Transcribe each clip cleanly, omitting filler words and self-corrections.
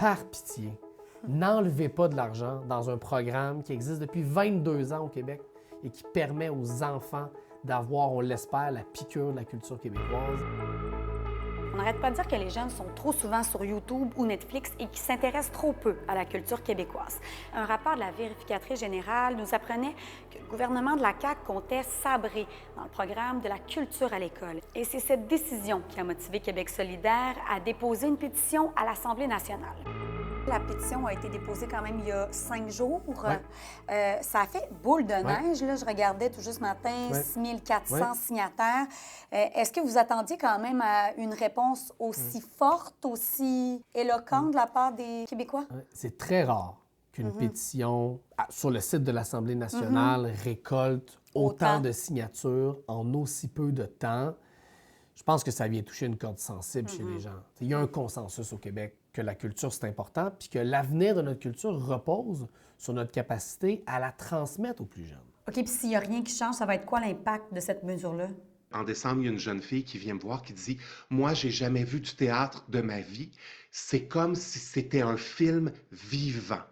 par pitié, n'enlevez pas de l'argent dans un programme qui existe depuis 22 ans au Québec et qui permet aux enfants d'avoir, on l'espère, la piqûre de la culture québécoise. On n'arrête pas de dire que les jeunes sont trop souvent sur YouTube ou Netflix et qu'ils s'intéressent trop peu à la culture québécoise. Un rapport de la vérificatrice générale nous apprenait que le gouvernement de la CAQ comptait sabrer dans le programme de la culture à l'école. Et c'est cette décision qui a motivé Québec solidaire à déposer une pétition à l'Assemblée nationale. La pétition a été déposée quand même il y a 5 jours. Ouais. Ça a fait boule de Ouais. neige. Là, je regardais tout juste ce matin, Ouais. 6400 signataires. Est-ce que vous attendiez quand même à une réponse aussi forte, aussi éloquente de la part des Québécois? Ouais. C'est très rare qu'une pétition sur le site de l'Assemblée nationale récolte autant de signatures en aussi peu de temps. Je pense que ça vient toucher une corde sensible chez les gens. Il y a un consensus au Québec que la culture, c'est important, puis que l'avenir de notre culture repose sur notre capacité à la transmettre aux plus jeunes. OK, puis s'il n'y a rien qui change, ça va être quoi l'impact de cette mesure-là? En décembre, il y a une jeune fille qui vient me voir qui dit « Moi, j'ai jamais vu du théâtre de ma vie. C'est comme si c'était un film vivant. »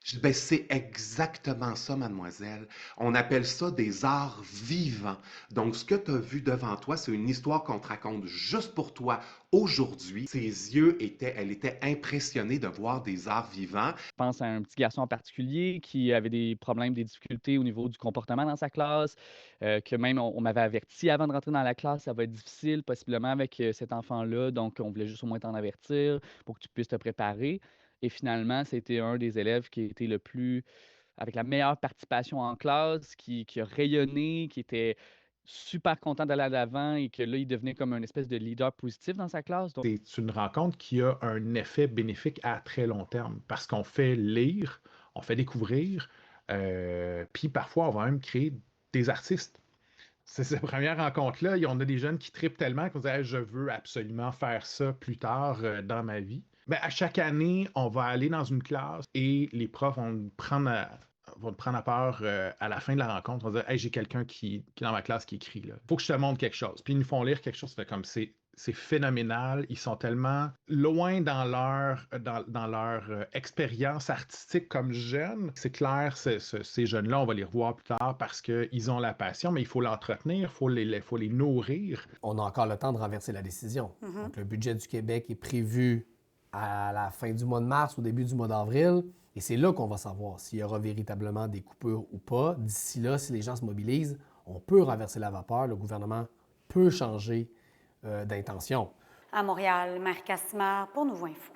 Je dis, ben, c'est exactement ça, mademoiselle. On appelle ça des arts vivants. Donc, ce que tu as vu devant toi, c'est une histoire qu'on te raconte juste pour toi aujourd'hui. Ses yeux elle était impressionnée de voir des arts vivants. Je pense à un petit garçon en particulier qui avait des problèmes, des difficultés au niveau du comportement dans sa classe, que même on m'avait averti avant de rentrer dans la classe, ça va être difficile possiblement avec cet enfant-là, donc on voulait juste au moins t'en avertir pour que tu puisses te préparer. Et finalement, c'était un des élèves qui a été le plus, avec la meilleure participation en classe, qui a rayonné, qui était super content d'aller à l'avant et que là, il devenait comme un espèce de leader positif dans sa classe. Donc, C'est une rencontre qui a un effet bénéfique à très long terme parce qu'on fait lire, on fait découvrir, puis parfois on va même créer des artistes. C'est cette première rencontre-là, on a des jeunes qui trippent tellement qu'on se dit hey, je veux absolument faire ça plus tard dans ma vie. Ben, à chaque année, on va aller dans une classe et les profs vont te prendre à part à la fin de la rencontre. On va dire hey, j'ai quelqu'un qui est dans ma classe qui écrit. Il faut que je te montre quelque chose. Puis ils nous font lire quelque chose, ça fait comme c'est phénoménal. Ils sont tellement loin dans leur expérience artistique comme jeunes. C'est clair, ces jeunes-là, on va les revoir plus tard parce qu'ils ont la passion, mais il faut l'entretenir, il faut les nourrir. On a encore le temps de renverser la décision. Donc, le budget du Québec est prévu à la fin du mois de mars, au début du mois d'avril. Et c'est là qu'on va savoir s'il y aura véritablement des coupures ou pas. D'ici là, si les gens se mobilisent, on peut renverser la vapeur. Le gouvernement peut changer d'intention. À Montréal, Marie Cassimard pour Nouveau Info.